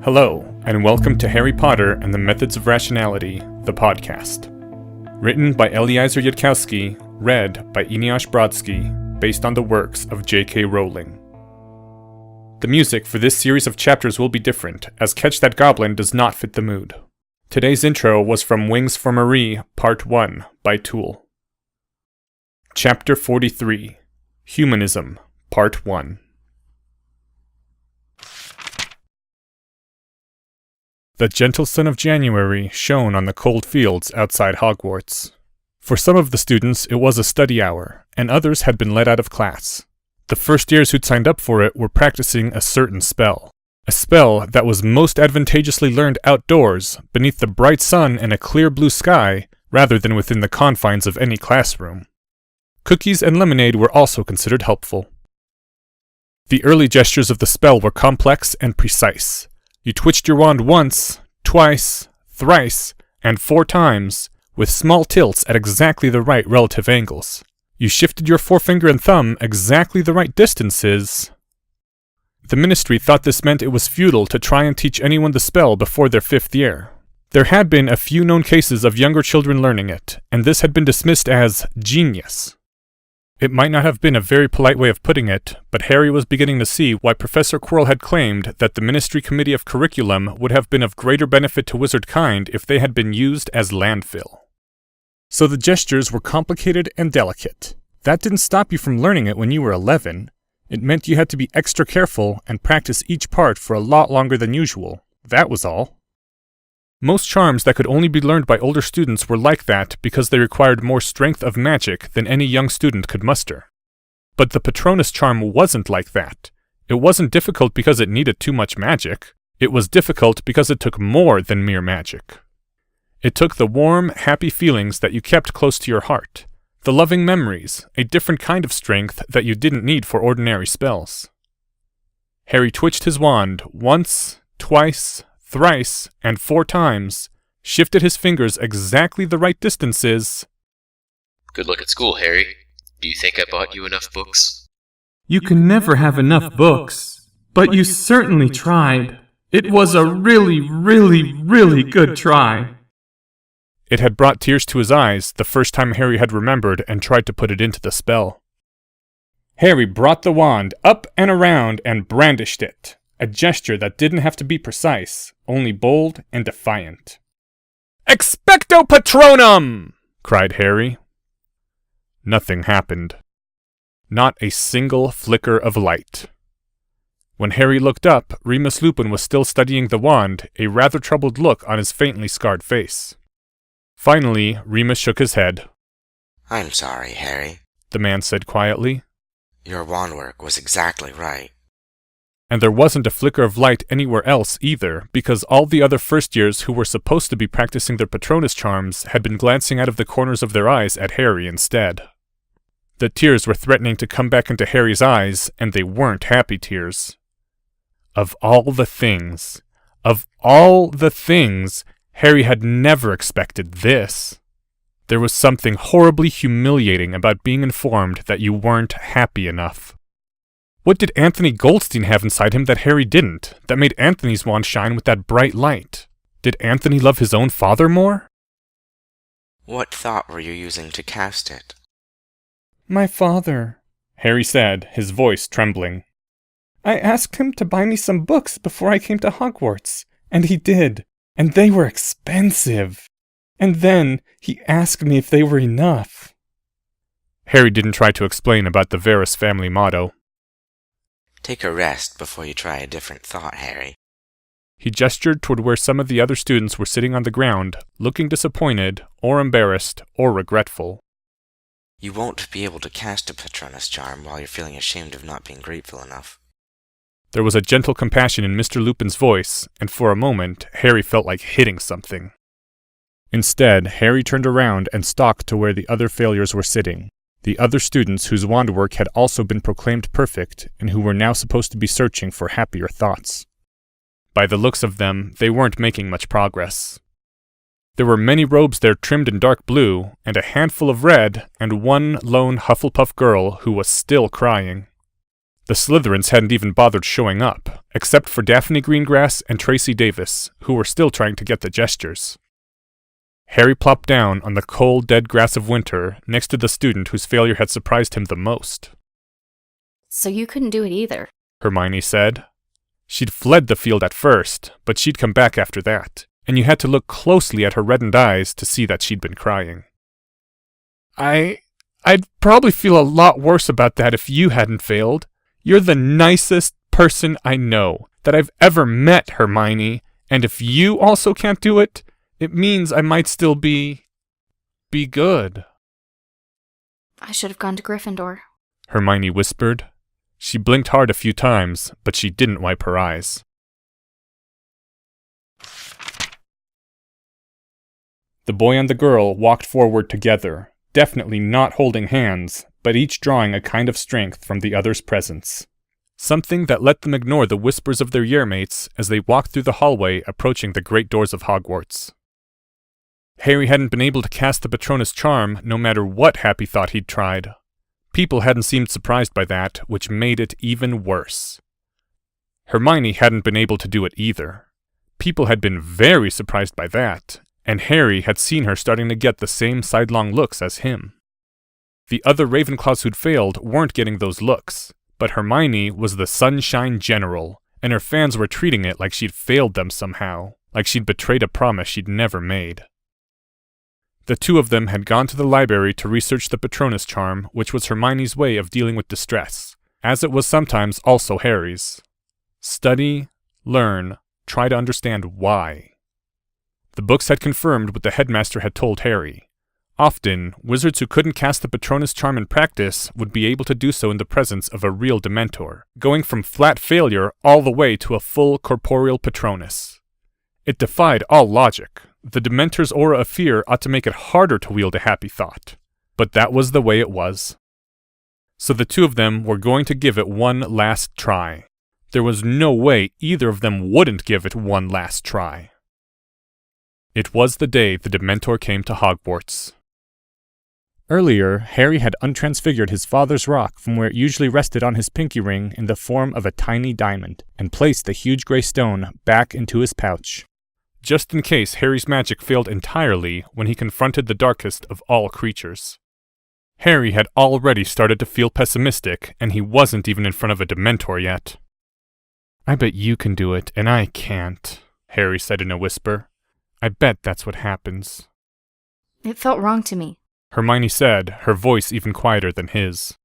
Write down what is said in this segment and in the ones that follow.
Hello, and welcome to Harry Potter and the Methods of Rationality, the podcast. Written by Eliezer Yudkowsky, read by Eneasz Brodsky, based on the works of J.K. Rowling. The music for this series of chapters will be different, as Catch That Goblin does not fit the mood. Today's intro was from Wings for Marie, Part 1, by Tool. Chapter 43, Humanism, Part 1. The gentle sun of January shone on the cold fields outside Hogwarts. For some of the students, it was a study hour, and others had been let out of class. The first years who'd signed up for it were practicing a certain spell. A spell that was most advantageously learned outdoors, beneath the bright sun and a clear blue sky, rather than within the confines of any classroom. Cookies and lemonade were also considered helpful. The early gestures of the spell were complex and precise. You twitched your wand once, twice, thrice, and 4 times, with small tilts at exactly the right relative angles. You shifted your forefinger and thumb exactly the right distances. The ministry thought this meant it was futile to try and teach anyone the spell before their 5th year. There had been a few known cases of younger children learning it, and this had been dismissed as genius. It might not have been a very polite way of putting it, but Harry was beginning to see why Professor Quirrell had claimed that the Ministry Committee of Curriculum would have been of greater benefit to wizard kind if they had been used as landfill. So the gestures were complicated and delicate. That didn't stop you from learning it when you were 11. It meant you had to be extra careful and practice each part for a lot longer than usual. That was all. Most charms that could only be learned by older students were like that because they required more strength of magic than any young student could muster. But the Patronus charm wasn't like that. It wasn't difficult because it needed too much magic. It was difficult because it took more than mere magic. It took the warm, happy feelings that you kept close to your heart, the loving memories, a different kind of strength that you didn't need for ordinary spells. Harry twitched his wand once, twice, thrice, and 4 times, shifted his fingers exactly the right distances. Good luck at school, Harry. Do you think I bought you enough books? You can never have enough books, but you certainly tried. It was a really good try. It had brought tears to his eyes the first time Harry had remembered and tried to put it into the spell. Harry brought the wand up and around and brandished it, a gesture that didn't have to be precise, only bold and defiant. "Expecto Patronum!" cried Harry. Nothing happened. Not a single flicker of light. When Harry looked up, Remus Lupin was still studying the wand, a rather troubled look on his faintly scarred face. Finally, Remus shook his head. "I'm sorry, Harry," the man said quietly. "Your wand work was exactly right." And there wasn't a flicker of light anywhere else either, because all the other first years who were supposed to be practicing their Patronus charms had been glancing out of the corners of their eyes at Harry instead. The tears were threatening to come back into Harry's eyes, and they weren't happy tears. Of all the things, Harry had never expected this. There was something horribly humiliating about being informed that you weren't happy enough. What did Anthony Goldstein have inside him that Harry didn't, that made Anthony's wand shine with that bright light? Did Anthony love his own father more? "What thought were you using to cast it?" "My father," Harry said, his voice trembling. "I asked him to buy me some books before I came to Hogwarts, and he did, and they were expensive. And then he asked me if they were enough." Harry didn't try to explain about the Varys family motto. "Take a rest before you try a different thought, Harry." He gestured toward where some of the other students were sitting on the ground, looking disappointed, or embarrassed, or regretful. "You won't be able to cast a Patronus charm while you're feeling ashamed of not being grateful enough." There was a gentle compassion in Mr. Lupin's voice, and for a moment, Harry felt like hitting something. Instead, Harry turned around and stalked to where the other failures were sitting. The other students whose wand work had also been proclaimed perfect, and who were now supposed to be searching for happier thoughts. By the looks of them, they weren't making much progress. There were many robes there trimmed in dark blue, and a handful of red, and one lone Hufflepuff girl who was still crying. The Slytherins hadn't even bothered showing up, except for Daphne Greengrass and Tracy Davis, who were still trying to get the gestures. Harry plopped down on the cold, dead grass of winter next to the student whose failure had surprised him the most. So you couldn't do it either, Hermione said. She'd fled the field at first, but she'd come back after that, and you had to look closely at her reddened eyes to see that she'd been crying. I'd probably feel a lot worse about that if you hadn't failed. You're the nicest person I know that I've ever met, Hermione, and if you also can't do it, it means I might still be good. I should have gone to Gryffindor. Hermione whispered. She blinked hard a few times, but she didn't wipe her eyes. The boy and the girl walked forward together, definitely not holding hands, but each drawing a kind of strength from the other's presence. Something that let them ignore the whispers of their yearmates as they walked through the hallway approaching the great doors of Hogwarts. Harry hadn't been able to cast the Patronus charm no matter what Happy thought he'd tried. People hadn't seemed surprised by that, which made it even worse. Hermione hadn't been able to do it either. People had been very surprised by that, and Harry had seen her starting to get the same sidelong looks as him. The other Ravenclaws who'd failed weren't getting those looks, but Hermione was the Sunshine General, and her fans were treating it like she'd failed them somehow, like she'd betrayed a promise she'd never made. The two of them had gone to the library to research the Patronus charm, which was Hermione's way of dealing with distress, as it was sometimes also Harry's. Study, learn, try to understand why. The books had confirmed what the headmaster had told Harry. Often, wizards who couldn't cast the Patronus charm in practice would be able to do so in the presence of a real Dementor, going from flat failure all the way to a full corporeal Patronus. It defied all logic. The Dementor's aura of fear ought to make it harder to wield a Happy thought. But that was the way it was. So the two of them were going to give it one last try. There was no way either of them wouldn't give it one last try. It was the day the Dementor came to Hogwarts. Earlier, Harry had untransfigured his father's rock from where it usually rested on his pinky ring in the form of a tiny diamond, and placed the huge gray stone back into his pouch, just in case Harry's magic failed entirely when he confronted the darkest of all creatures. Harry had already started to feel pessimistic, and he wasn't even in front of a Dementor yet. I bet you can do it, and I can't, Harry said in a whisper. I bet that's what happens. It felt wrong to me. Hermione said, her voice even quieter than his.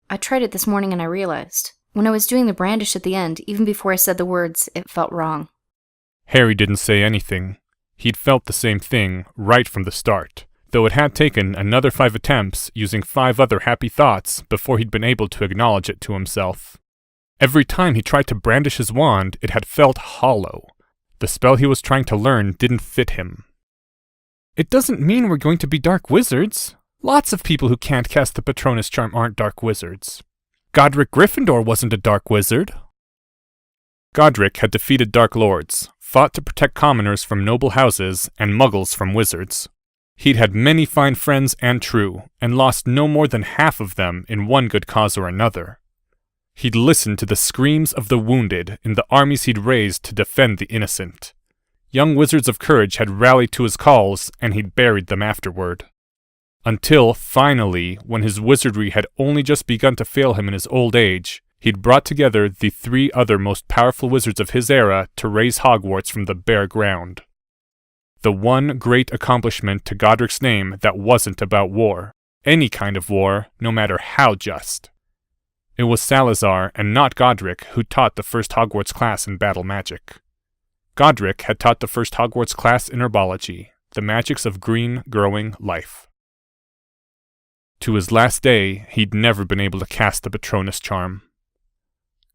I tried it this morning and I realized. When I was doing the brandish at the end, even before I said the words, it felt wrong. Harry didn't say anything. He'd felt the same thing right from the start, though it had taken another 5 attempts using 5 other Happy thoughts before he'd been able to acknowledge it to himself. Every time he tried to brandish his wand, it had felt hollow. The spell he was trying to learn didn't fit him. It doesn't mean we're going to be dark wizards. Lots of people who can't cast the Patronus charm aren't dark wizards. Godric Gryffindor wasn't a dark wizard. Godric had defeated Dark Lords, fought to protect commoners from noble houses, and muggles from wizards. He'd had many fine friends and true, and lost no more than half of them in one good cause or another. He'd listened to the screams of the wounded in the armies he'd raised to defend the innocent. Young wizards of courage had rallied to his calls, and he'd buried them afterward. Until, finally, when his wizardry had only just begun to fail him in his old age, he'd brought together the 3 other most powerful wizards of his era to raise Hogwarts from the bare ground. The one great accomplishment to Godric's name that wasn't about war. Any kind of war, no matter how just. It was Salazar and not Godric who taught the first Hogwarts class in battle magic. Godric had taught the first Hogwarts class in herbology, the magics of green growing life. To his last day, he'd never been able to cast the Patronus charm.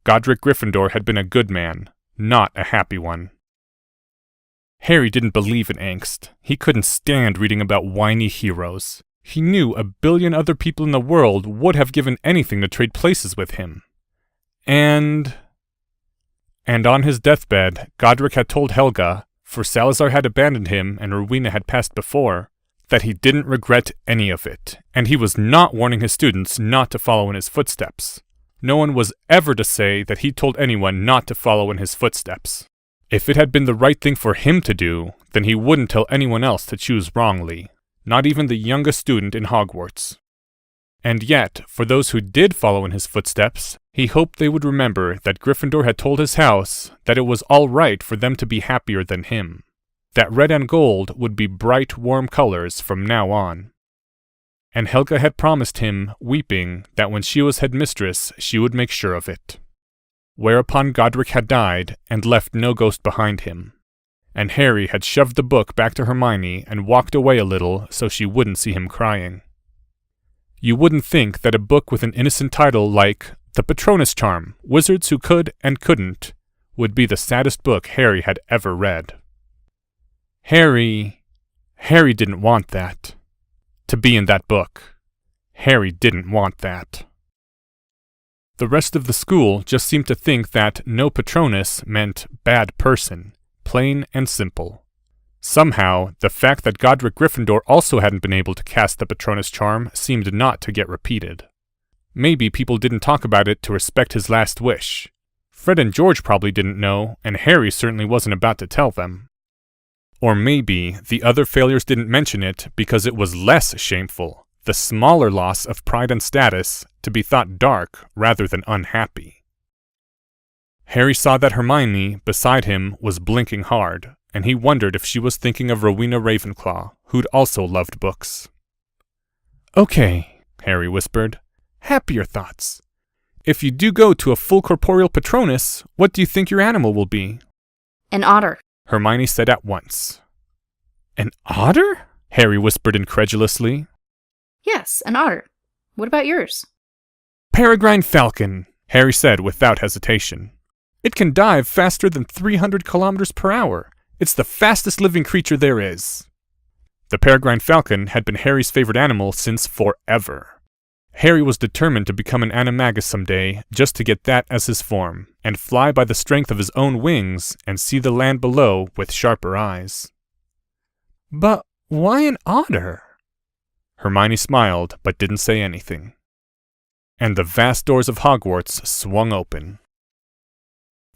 Godric Gryffindor had been a good man, not a happy one. Harry didn't believe in angst. He couldn't stand reading about whiny heroes. He knew a billion other people in the world would have given anything to trade places with him. And on his deathbed, Godric had told Helga, for Salazar had abandoned him and Rowena had passed before, that he didn't regret any of it, and he was not warning his students not to follow in his footsteps. No one was ever to say that he told anyone not to follow in his footsteps. If it had been the right thing for him to do, then he wouldn't tell anyone else to choose wrongly, not even the youngest student in Hogwarts. And yet, for those who did follow in his footsteps, he hoped they would remember that Gryffindor had told his house that it was all right for them to be happier than him, that red and gold would be bright, warm colors from now on. And Helga had promised him, weeping, that when she was headmistress, she would make sure of it. Whereupon Godric had died and left no ghost behind him, and Harry had shoved the book back to Hermione and walked away a little so she wouldn't see him crying. You wouldn't think that a book with an innocent title like The Patronus Charm, Wizards Who Could and Couldn't would be the saddest book Harry had ever read. Harry didn't want that. To be in that book. Harry didn't want that. The rest of the school just seemed to think that no Patronus meant bad person, plain and simple. Somehow, the fact that Godric Gryffindor also hadn't been able to cast the Patronus charm seemed not to get repeated. Maybe people didn't talk about it to respect his last wish. Fred and George probably didn't know, and Harry certainly wasn't about to tell them. Or maybe the other failures didn't mention it because it was less shameful, the smaller loss of pride and status, to be thought dark rather than unhappy. Harry saw that Hermione, beside him, was blinking hard, and he wondered if she was thinking of Rowena Ravenclaw, who'd also loved books. "Okay," Harry whispered. "Happier thoughts. If you do go to a full corporeal Patronus, what do you think your animal will be?" An otter. Hermione said at once. "An otter?" Harry whispered incredulously. Yes, an otter. What about yours? "Peregrine falcon," Harry said without hesitation. "It can dive faster than 300 kilometers per hour. It's the fastest living creature there is." The peregrine falcon had been Harry's favorite animal since forever. Harry was determined to become an animagus someday, just to get that as his form, and fly by the strength of his own wings, and see the land below with sharper eyes. "But why an otter?" Hermione smiled, but didn't say anything. And the vast doors of Hogwarts swung open.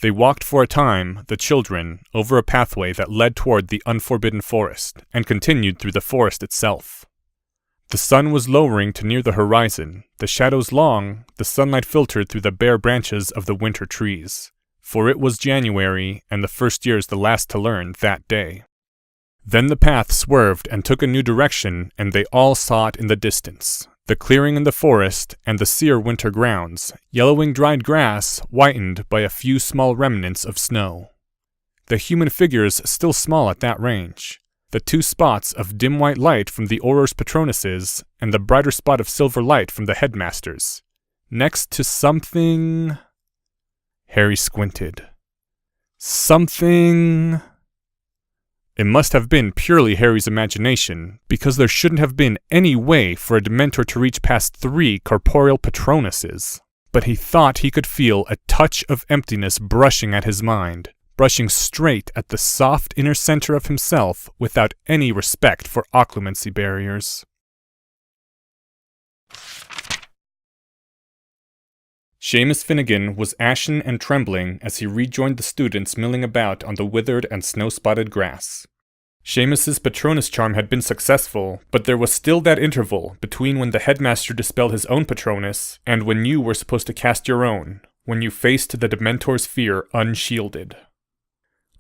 They walked for a time, the children, over a pathway that led toward the unforbidden forest, and continued through the forest itself. The sun was lowering to near the horizon, the shadows long, the sunlight filtered through the bare branches of the winter trees, for it was January, and the first year's the last to learn that day. Then the path swerved and took a new direction, and they all saw it in the distance. The clearing in the forest, and the sere winter grounds, yellowing dried grass, whitened by a few small remnants of snow. The human figures still small at that range. The two spots of dim white light from the Auror's Patronuses, and the brighter spot of silver light from the headmasters. Next to something... Harry squinted. Something... It must have been purely Harry's imagination, because there shouldn't have been any way for a Dementor to reach past 3 corporeal Patronuses. But he thought he could feel a touch of emptiness brushing at his mind, brushing straight at the soft inner center of himself without any respect for occlumency barriers. Seamus Finnegan was ashen and trembling as he rejoined the students milling about on the withered and snow-spotted grass. Seamus's Patronus charm had been successful, but there was still that interval between when the headmaster dispelled his own Patronus and when you were supposed to cast your own, when you faced the Dementor's fear unshielded.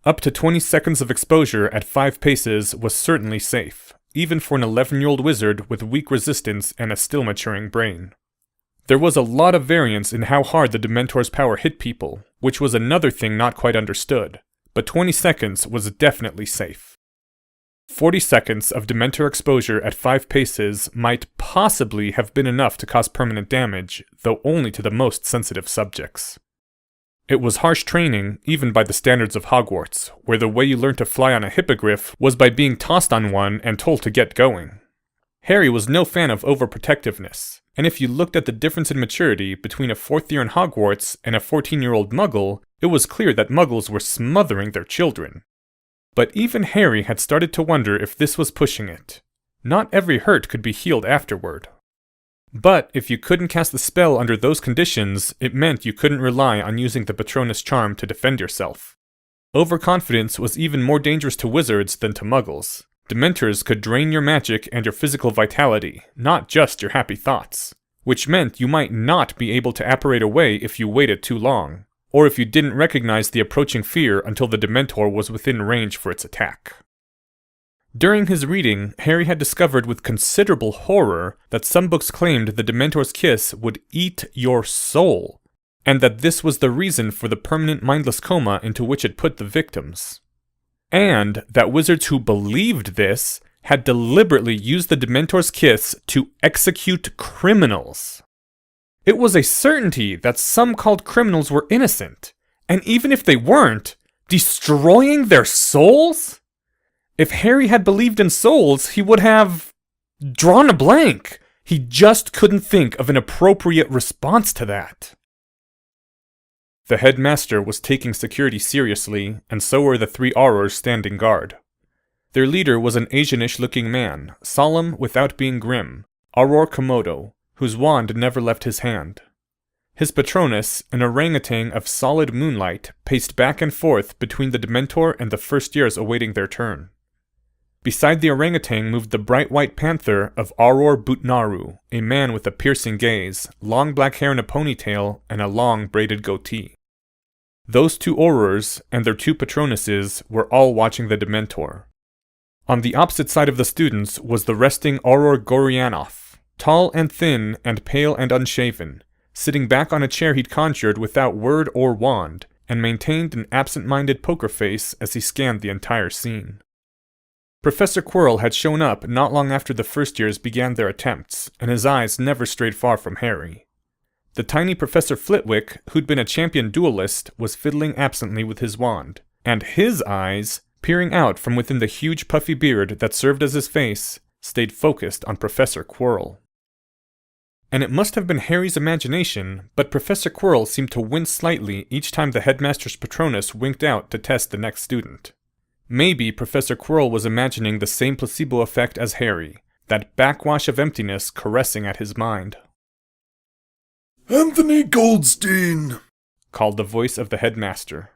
Up to 20 seconds of exposure at 5 paces was certainly safe, even for an 11-year-old wizard with weak resistance and a still-maturing brain. There was a lot of variance in how hard the Dementor's power hit people, which was another thing not quite understood, but 20 seconds was definitely safe. 40 seconds of Dementor exposure at 5 paces might possibly have been enough to cause permanent damage, though only to the most sensitive subjects. It was harsh training, even by the standards of Hogwarts, where the way you learned to fly on a hippogriff was by being tossed on one and told to get going. Harry was no fan of overprotectiveness, and if you looked at the difference in maturity between a 4th year in Hogwarts and a 14-year-old Muggle, it was clear that Muggles were smothering their children. But even Harry had started to wonder if this was pushing it. Not every hurt could be healed afterward. But if you couldn't cast the spell under those conditions, it meant you couldn't rely on using the Patronus charm to defend yourself. Overconfidence was even more dangerous to wizards than to muggles. Dementors could drain your magic and your physical vitality, not just your happy thoughts, which meant you might not be able to apparate away if you waited too long, or if you didn't recognize the approaching fear until the Dementor was within range for its attack. During his reading, Harry had discovered with considerable horror that some books claimed the Dementor's kiss would eat your soul, and that this was the reason for the permanent mindless coma into which it put the victims. And that wizards who believed this had deliberately used the Dementor's kiss to execute criminals. It was a certainty that some called criminals were innocent, and even if they weren't, destroying their souls? If Harry had believed in souls, he would have drawn a blank. He just couldn't think of an appropriate response to that. The headmaster was taking security seriously, and so were the 3 Aurors standing guard. Their leader was an Asianish-looking man, solemn without being grim, Auror Komodo, whose wand never left his hand. His Patronus, an orangutan of solid moonlight, paced back and forth between the Dementor and the first years awaiting their turn. Beside the orangutan moved the bright white panther of Auror Butnaru, a man with a piercing gaze, long black hair in a ponytail, and a long braided goatee. Those 2 Aurors and their 2 Patronuses were all watching the Dementor. On the opposite side of the students was the resting Auror Gorianoth, tall and thin and pale and unshaven, sitting back on a chair he'd conjured without word or wand, and maintained an absent-minded poker face as he scanned the entire scene. Professor Quirrell had shown up not long after the first years began their attempts, and his eyes never strayed far from Harry. The tiny Professor Flitwick, who'd been a champion duelist, was fiddling absently with his wand, and his eyes, peering out from within the huge puffy beard that served as his face, stayed focused on Professor Quirrell. And it must have been Harry's imagination, but Professor Quirrell seemed to wince slightly each time the headmaster's Patronus winked out to test the next student. Maybe Professor Quirrell was imagining the same placebo effect as Harry, that backwash of emptiness caressing at his mind. "Anthony Goldstein!" called the voice of the headmaster.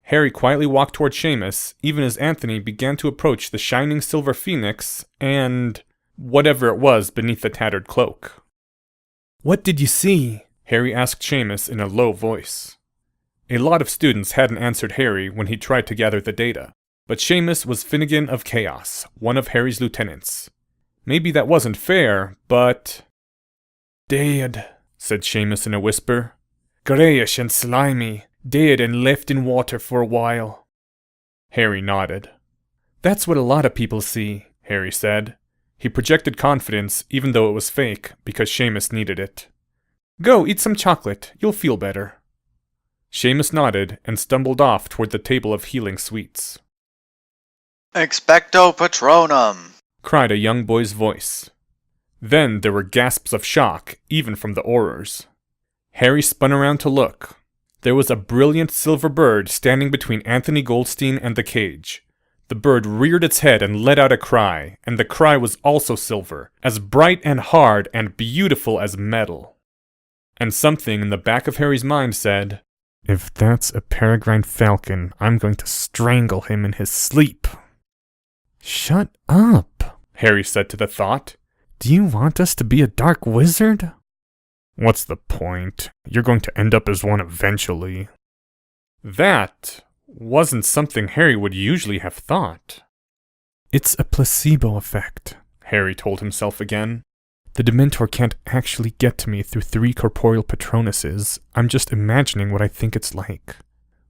Harry quietly walked toward Seamus, even as Anthony began to approach the shining silver phoenix and whatever it was beneath the tattered cloak. "What did you see?" Harry asked Seamus in a low voice. A lot of students hadn't answered Harry when he tried to gather the data, but Seamus was Finnegan of Chaos, one of Harry's lieutenants. Maybe that wasn't fair, but... "Dead," said Seamus in a whisper. "Greyish and slimy, dead and left in water for a while." Harry nodded. "That's what a lot of people see," Harry said. He projected confidence, even though it was fake, because Seamus needed it. "Go, eat some chocolate. You'll feel better." Seamus nodded and stumbled off toward the table of healing sweets. "Expecto Patronum!" cried a young boy's voice. Then there were gasps of shock, even from the Aurors. Harry spun around to look. There was a brilliant silver bird standing between Anthony Goldstein and the cage. The bird reared its head and let out a cry, and the cry was also silver, as bright and hard and beautiful as metal. And something in the back of Harry's mind said, "If that's a peregrine falcon, I'm going to strangle him in his sleep." "Shut up," Harry said to the thought. "Do you want us to be a dark wizard?" "What's the point? You're going to end up as one eventually." That wasn't something Harry would usually have thought. "It's a placebo effect," Harry told himself again. "The Dementor can't actually get to me through 3 corporeal Patronuses. I'm just imagining what I think it's like.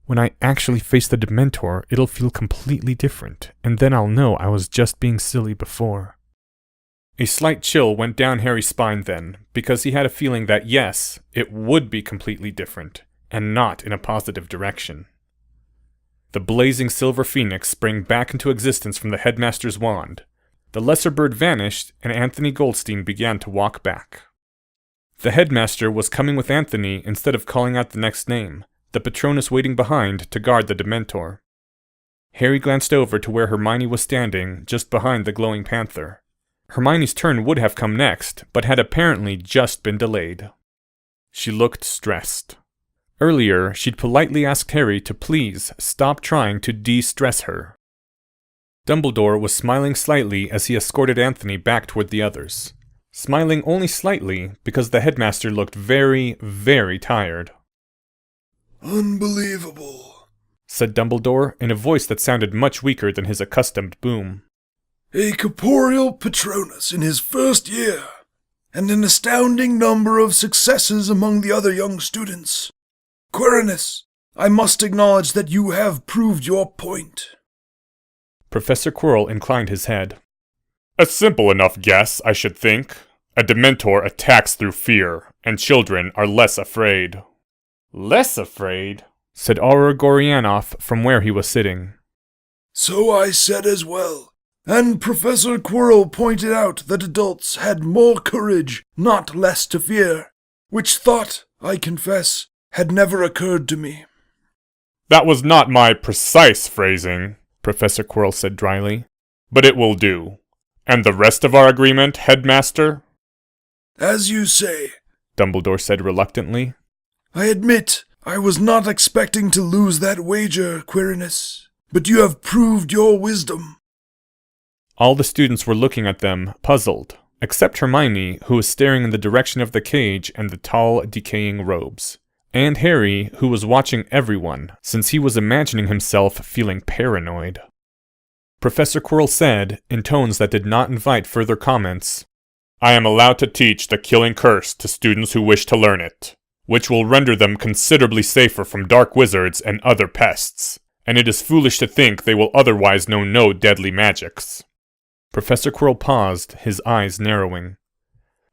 When I actually face the Dementor, it'll feel completely different, and then I'll know I was just being silly before." A slight chill went down Harry's spine then, because he had a feeling that yes, it would be completely different, and not in a positive direction. The blazing silver phoenix sprang back into existence from the headmaster's wand. The lesser bird vanished, and Anthony Goldstein began to walk back. The headmaster was coming with Anthony instead of calling out the next name, the Patronus waiting behind to guard the Dementor. Harry glanced over to where Hermione was standing, just behind the glowing panther. Hermione's turn would have come next, but had apparently just been delayed. She looked stressed. Earlier, she'd politely asked Harry to please stop trying to de-stress her. Dumbledore was smiling slightly as he escorted Anthony back toward the others. Smiling only slightly because the headmaster looked very, very tired. Unbelievable, said Dumbledore in a voice that sounded much weaker than his accustomed boom. A corporeal Patronus in his first year, and an astounding number of successes among the other young students. Quirinus, I must acknowledge that you have proved your point. Professor Quirrell inclined his head. A simple enough guess, I should think. A Dementor attacks through fear, and children are less afraid. Less afraid? Said Auror Gorianoff from where he was sitting. So I said as well. And Professor Quirrell pointed out that adults had more courage, not less to fear, which thought, I confess, had never occurred to me. That was not my precise phrasing, Professor Quirrell said dryly, but it will do. And the rest of our agreement, Headmaster? As you say, Dumbledore said reluctantly. I admit I was not expecting to lose that wager, Quirinus, but you have proved your wisdom. All the students were looking at them, puzzled, except Hermione, who was staring in the direction of the cage and the tall, decaying robes, and Harry, who was watching everyone, since he was imagining himself feeling paranoid. Professor Quirrell said, in tones that did not invite further comments, I am allowed to teach the killing curse to students who wish to learn it, which will render them considerably safer from dark wizards and other pests, and it is foolish to think they will otherwise know no deadly magics. Professor Quirrell paused, his eyes narrowing.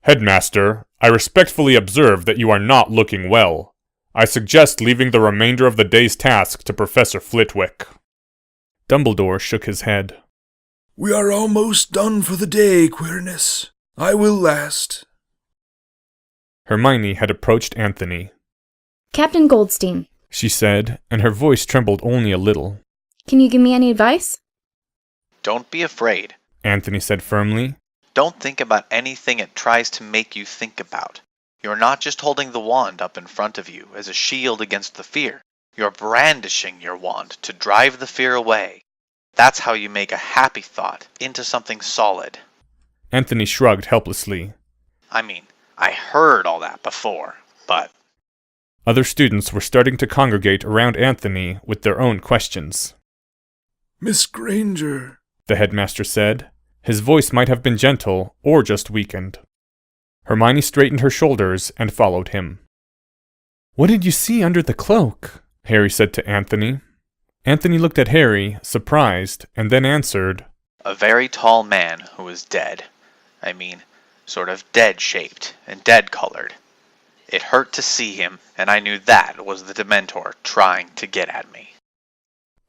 Headmaster, I respectfully observe that you are not looking well. I suggest leaving the remainder of the day's task to Professor Flitwick. Dumbledore shook his head. We are almost done for the day, Quirinus. I will last. Hermione had approached Anthony. Captain Goldstein, She said, and her voice trembled only a little. can you give me any advice? Don't be afraid. Anthony said firmly. Don't think about anything it tries to make you think about. You're not just holding the wand up in front of you as a shield against the fear. You're brandishing your wand to drive the fear away. That's how you make a happy thought into something solid. Anthony shrugged helplessly. I mean, I heard all that before, but... Other students were starting to congregate around Anthony with their own questions. Miss Granger, The headmaster said. His voice might have been gentle, or just weakened. Hermione straightened her shoulders and followed him. What did you see under the cloak? Harry said to Anthony. Anthony looked at Harry, surprised, and then answered, A very tall man who was dead. I mean, sort of dead-shaped and dead-colored. It hurt to see him, and I knew that was the Dementor trying to get at me.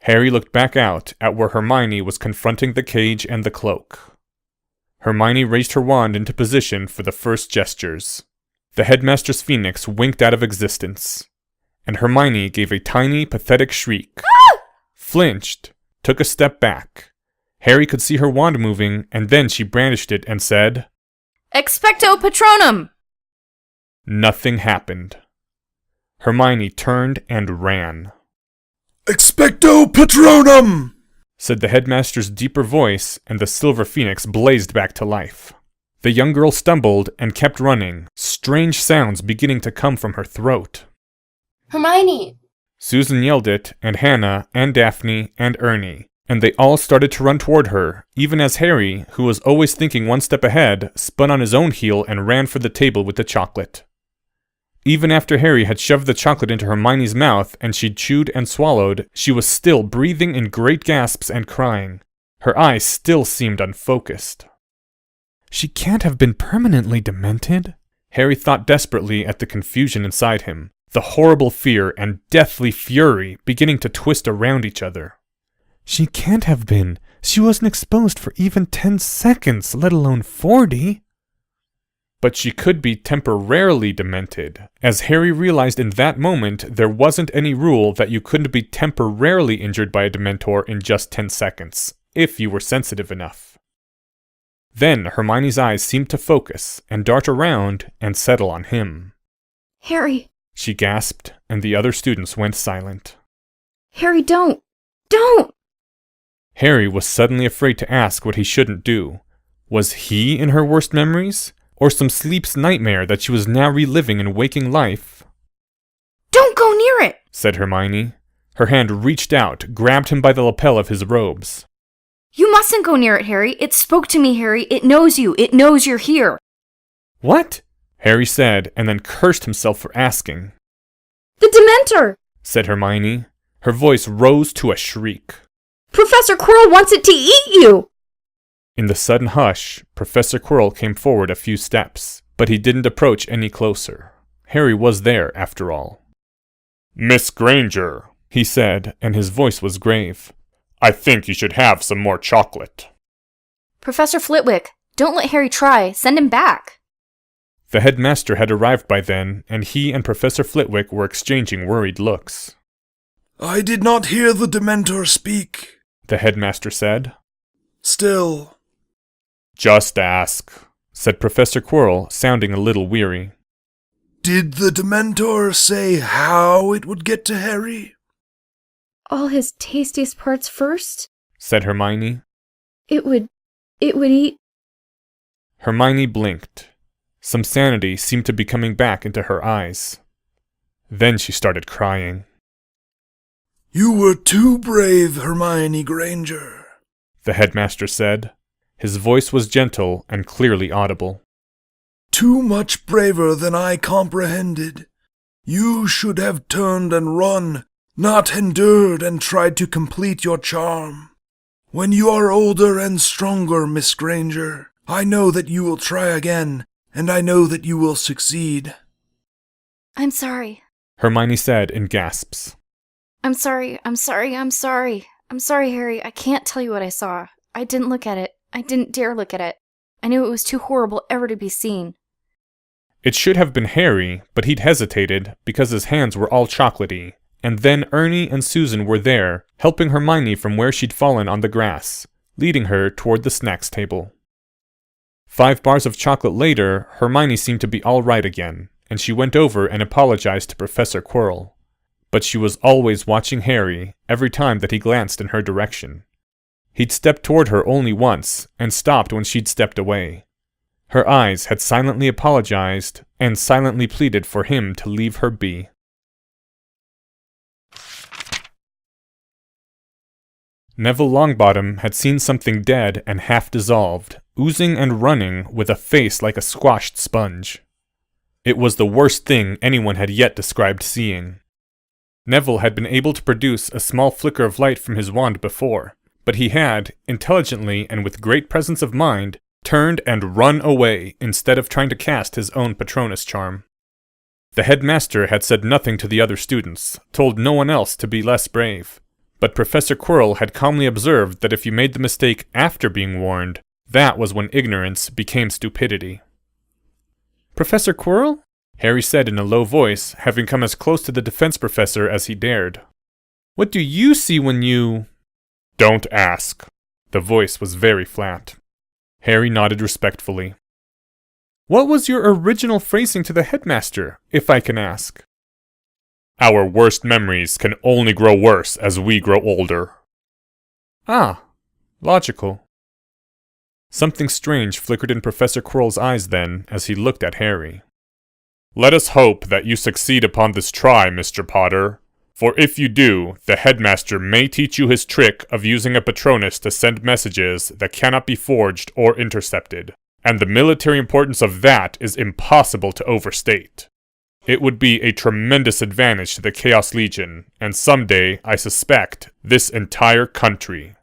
Harry looked back out at where Hermione was confronting the cage and the cloak. Hermione raised her wand into position for the first gestures. The headmaster's phoenix winked out of existence, and Hermione gave a tiny, pathetic shriek, flinched, took a step back. Harry could see her wand moving, and then she brandished it and said, Expecto Patronum! Nothing happened. Hermione turned and ran. Expecto Patronum! Said the headmaster's deeper voice, and the silver phoenix blazed back to life. The young girl stumbled and kept running, strange sounds beginning to come from her throat. Hermione! Susan yelled it, and Hannah, and Daphne, and Ernie, and they all started to run toward her, even as Harry, who was always thinking one step ahead, spun on his own heel and ran for the table with the chocolate. Even after Harry had shoved the chocolate into Hermione's mouth and she'd chewed and swallowed, she was still breathing in great gasps and crying. Her eyes still seemed unfocused. She can't have been permanently demented? Harry thought desperately at the confusion inside him, the horrible fear and deathly fury beginning to twist around each other. She can't have been. She wasn't exposed for even 10 seconds, let alone 40. But she could be temporarily demented, as Harry realized in that moment there wasn't any rule that you couldn't be temporarily injured by a Dementor in just 10 seconds, if you were sensitive enough. Then Hermione's eyes seemed to focus and dart around and settle on him. Harry, She gasped, and the other students went silent. Harry, don't! Don't! Harry was suddenly afraid to ask what he shouldn't do. Was he in her worst memories? Or some sleep's nightmare that she was now reliving in waking life? Don't go near it! Said Hermione. Her hand reached out, grabbed him by the lapel of his robes. You mustn't go near it, Harry. It spoke to me, Harry. It knows you. It knows you're here. What? Harry said, and then cursed himself for asking. The Dementor! Said Hermione. Her voice rose to a shriek. Professor Quirrell wants it to eat you! In the sudden hush, Professor Quirrell came forward a few steps, but he didn't approach any closer. Harry was there, after all. Miss Granger, he said, and his voice was grave. I think you should have some more chocolate. Professor Flitwick, don't let Harry try. Send him back. The headmaster had arrived by then, and he and Professor Flitwick were exchanging worried looks. I did not hear the Dementor speak, the headmaster said. Still. Just ask, said Professor Quirrell, sounding a little weary. Did the Dementor say how it would get to Harry? All his tastiest parts first? Said Hermione. It would eat... Hermione blinked. Some sanity seemed to be coming back into her eyes. Then she started crying. You were too brave, Hermione Granger, the headmaster said. His voice was gentle and clearly audible. Too much braver than I comprehended. You should have turned and run, not endured and tried to complete your charm. When you are older and stronger, Miss Granger, I know that you will try again, and I know that you will succeed. I'm sorry. Hermione said in gasps. I'm sorry, Harry. I can't tell you what I saw. I didn't look at it. I didn't dare look at it. I knew it was too horrible ever to be seen. It should have been Harry, but he'd hesitated because his hands were all chocolatey, and then Ernie and Susan were there, helping Hermione from where she'd fallen on the grass, leading her toward the snacks table. 5 bars of chocolate later, Hermione seemed to be all right again, and she went over and apologized to Professor Quirrell. But she was always watching Harry every time that he glanced in her direction. He'd stepped toward her only once, and stopped when she'd stepped away. Her eyes had silently apologized, and silently pleaded for him to leave her be. Neville Longbottom had seen something dead and half-dissolved, oozing and running with a face like a squashed sponge. It was the worst thing anyone had yet described seeing. Neville had been able to produce a small flicker of light from his wand before, but he had, intelligently and with great presence of mind, turned and run away instead of trying to cast his own Patronus charm. The headmaster had said nothing to the other students, told no one else to be less brave, but Professor Quirrell had calmly observed that if you made the mistake after being warned, that was when ignorance became stupidity. Professor Quirrell? Harry said in a low voice, having come as close to the defense professor as he dared. What do you see when you... Don't ask. The voice was very flat. Harry nodded respectfully. What was your original phrasing to the headmaster, if I can ask? Our worst memories can only grow worse as we grow older. Ah, logical. Something strange flickered in Professor Quirrell's eyes then, as he looked at Harry. Let us hope that you succeed upon this try, Mr. Potter. For if you do, the headmaster may teach you his trick of using a Patronus to send messages that cannot be forged or intercepted. And the military importance of that is impossible to overstate. It would be a tremendous advantage to the Chaos Legion, and someday, I suspect, this entire country.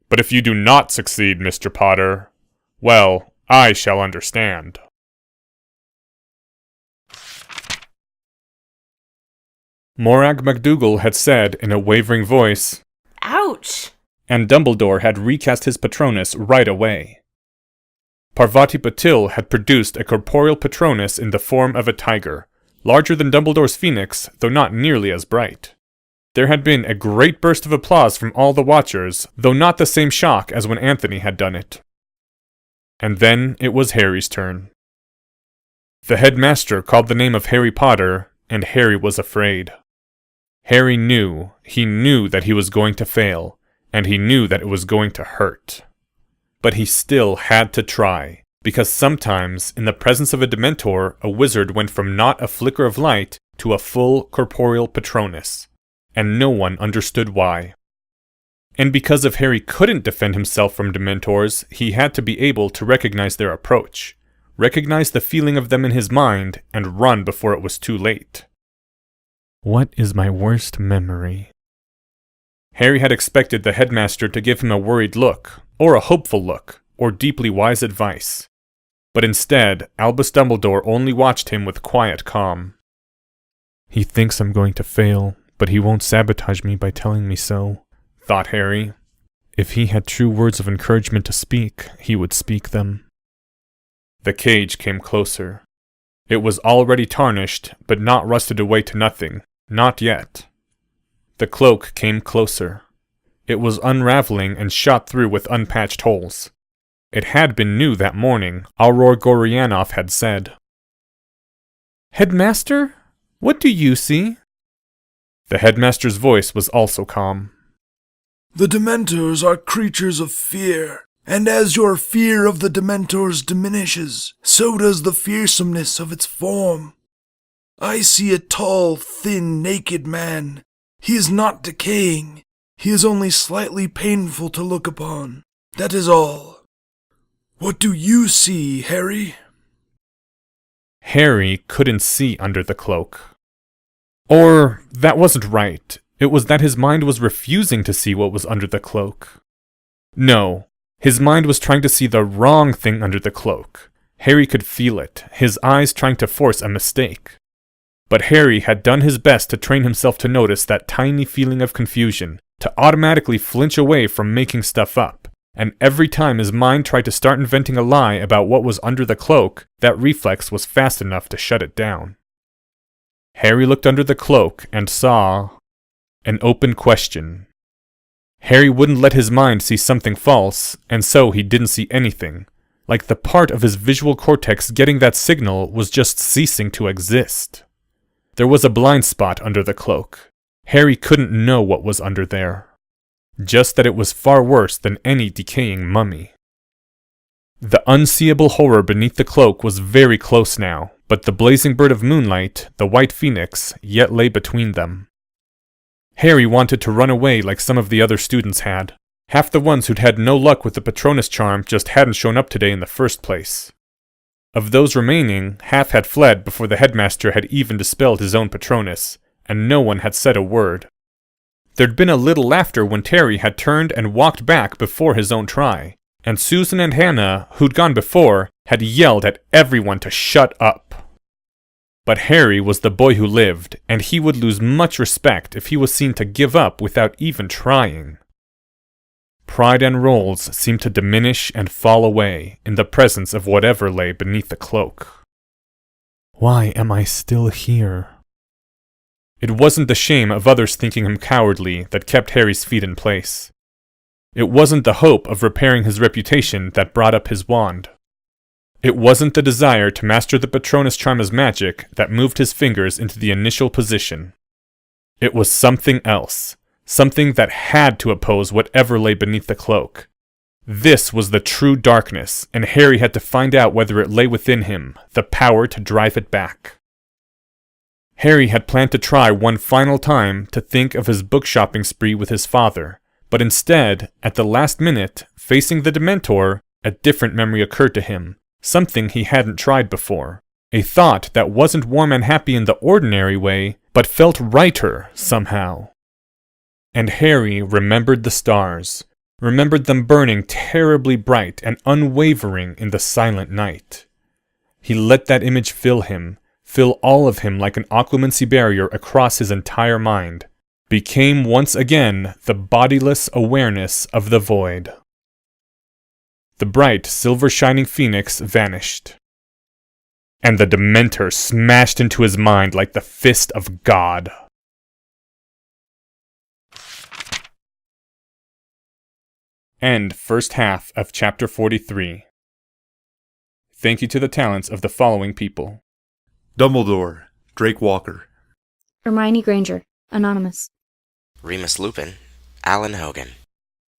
But if you do not succeed, Mr. Potter, well, I shall understand. Morag McDougal had said in a wavering voice, Ouch! And Dumbledore had recast his Patronus right away. Parvati Patil had produced a corporeal Patronus in the form of a tiger, larger than Dumbledore's phoenix, though not nearly as bright. There had been a great burst of applause from all the watchers, though not the same shock as when Anthony had done it. and then it was Harry's turn. The headmaster called the name of Harry Potter, and Harry was afraid. Harry knew, that he was going to fail, and he knew that it was going to hurt. But he still had to try, because sometimes, in the presence of a Dementor, a wizard went from not a flicker of light to a full corporeal Patronus, and no one understood why. And because if Harry couldn't defend himself from Dementors, he had to be able to recognize their approach, recognize the feeling of them in his mind, and run before it was too late. What is my worst memory? Harry had expected the headmaster to give him a worried look, or a hopeful look, or deeply wise advice. But instead, Albus Dumbledore only watched him with quiet calm. He thinks I'm going to fail, but he won't sabotage me by telling me so, thought Harry. If he had true words of encouragement to speak, he would speak them. The cage came closer. It was already tarnished, but not rusted away to nothing. Not yet. The cloak came closer. It was unraveling and shot through with unpatched holes. It had been new that morning, Auror Gorianov had said. "Headmaster, what do you see?" The headmaster's voice was also calm. The Dementors are creatures of fear, and as your fear of the Dementors diminishes, so does the fearsomeness of its form. I see a tall, thin, naked man. He is not decaying. He is only slightly painful to look upon. That is all. What do you see, Harry? Harry couldn't see under the cloak. Or, that wasn't right. It was that his mind was refusing to see what was under the cloak. No, his mind was trying to see the wrong thing under the cloak. Harry could feel it, his eyes trying to force a mistake. But Harry had done his best to train himself to notice that tiny feeling of confusion, to automatically flinch away from making stuff up, and every time his mind tried to start inventing a lie about what was under the cloak, that reflex was fast enough to shut it down. Harry looked under the cloak and saw an open question. Harry wouldn't let his mind see something false, and so he didn't see anything. Like the part of his visual cortex getting that signal was just ceasing to exist. There was a blind spot under the cloak. Harry couldn't know what was under there. Just that it was far worse than any decaying mummy. The unseeable horror beneath the cloak was very close now, but the blazing bird of moonlight, the white phoenix, yet lay between them. Harry wanted to run away like some of the other students had. Half the ones who'd had no luck with the Patronus charm just hadn't shown up today in the first place. Of those remaining, half had fled before the headmaster had even dispelled his own Patronus, and no one had said a word. There'd been a little laughter when Terry had turned and walked back before his own try, and Susan and Hannah, who'd gone before, had yelled at everyone to shut up. But Harry was the boy who lived, and he would lose much respect if he was seen to give up without even trying. Pride and roles seemed to diminish and fall away in the presence of whatever lay beneath the cloak. Why am I still here? It wasn't the shame of others thinking him cowardly that kept Harry's feet in place. It wasn't the hope of repairing his reputation that brought up his wand. It wasn't the desire to master the Patronus charm as magic that moved his fingers into the initial position. It was something else. Something that had to oppose whatever lay beneath the cloak. This was the true darkness, and Harry had to find out whether it lay within him, the power to drive it back. Harry had planned to try one final time to think of his book shopping spree with his father, but instead, at the last minute, facing the Dementor, a different memory occurred to him, something he hadn't tried before. A thought that wasn't warm and happy in the ordinary way, but felt righter somehow. And Harry remembered the stars, remembered them burning terribly bright and unwavering in the silent night. He let that image fill him, fill all of him like an occlumency barrier across his entire mind, became once again the bodiless awareness of the void. The bright, silver-shining phoenix vanished, and the Dementor smashed into his mind like the fist of God. End first half of chapter 43. Thank you to the talents of the following people: Dumbledore, Drake Walker. Hermione Granger, Anonymous. Remus Lupin, Alan Hogan.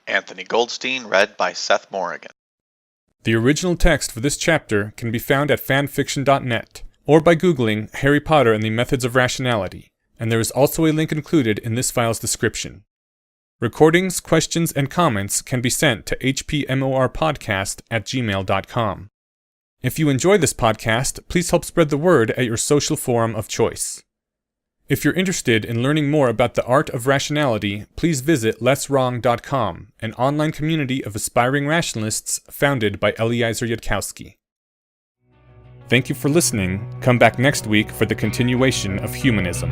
Anthony Goldstein, read by Seth Morrigan. The original text for this chapter can be found at fanfiction.net, or by Googling Harry Potter and the Methods of Rationality, and there is also a link included in this file's description. Recordings, questions, and comments can be sent to hpmorpodcast@gmail.com. If you enjoy this podcast, please help spread the word at your social forum of choice. If you're interested in learning more about the art of rationality, please visit lesswrong.com, an online community of aspiring rationalists founded by Eliezer Yudkowsky. Thank you for listening. Come back next week for the continuation of humanism.